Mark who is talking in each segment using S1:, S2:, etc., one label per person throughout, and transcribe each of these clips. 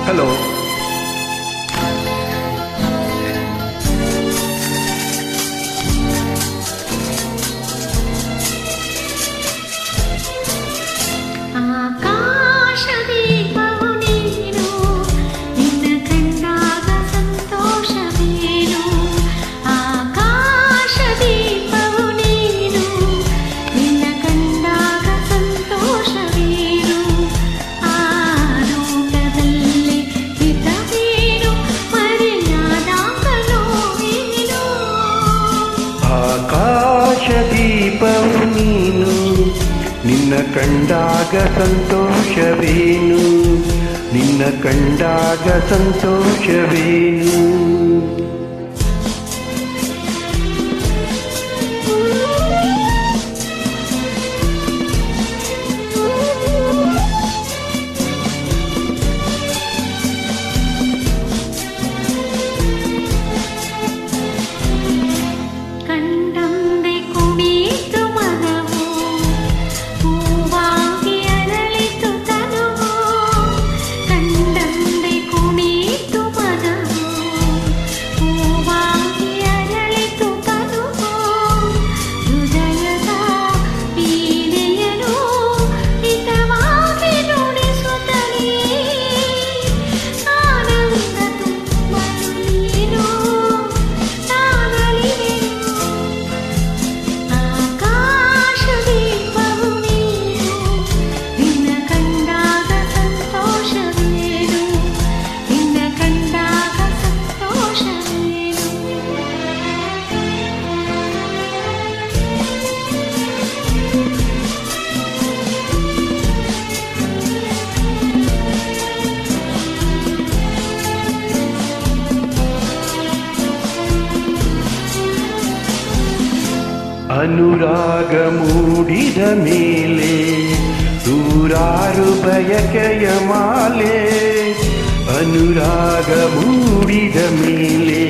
S1: Hello. ಆಕಾಶದೀಪವು ನೀನು, ನಿನ್ನ ಕಂಡಾಗ ಸಂತೋಷವೇನು, ನಿನ್ನ ಕಂಡಾಗ ಸಂತೋಷವೇನು. ಅನುರಾಗ ಮೂಡಿದ ಮೇಲೆ ನೂರಾರು ಬಯಕೆಯ ಮಾಲೆ, ಅನುರಾಗ ಮೂಡಿದ ಮೇಲೆ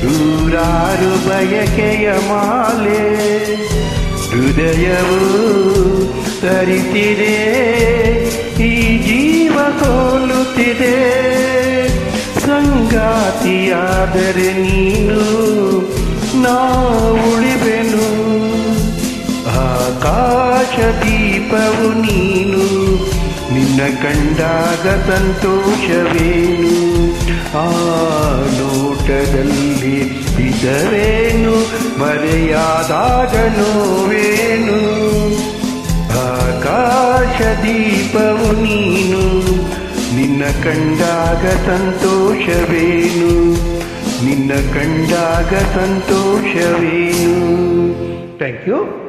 S1: ನೂರಾರು ಬಯಕೆಯ ಮಾಲೆ. ಹೃದಯವು ತರಿಸಿದೆ, ಈ ಜೀವ ಸೋಲುತ್ತಿದೆ. ಸಂಗಾತಿಯಾದರೆ ನೀನು, ನಾ ಉಳಿವೆನು. ಆಕಾಶದೀಪವು ನೀನು, ನಿನ್ನ ಕಂಡಾಗ ಸಂತೋಷವೇನು. ಆ ನೋಟದಲ್ಲಿ ಇದ್ದರೇನು, ಮರೆಯಾದಾಗ ನೋವೇನು. ಆಕಾಶದೀಪವು ನೀನು, ನಿನ್ನ ಕಂಡಾಗ ಸಂತೋಷವೇನು, ನಿನ್ನ ಕಂಡಾಗ ಸಂತೋಷವೇನು. Thank you.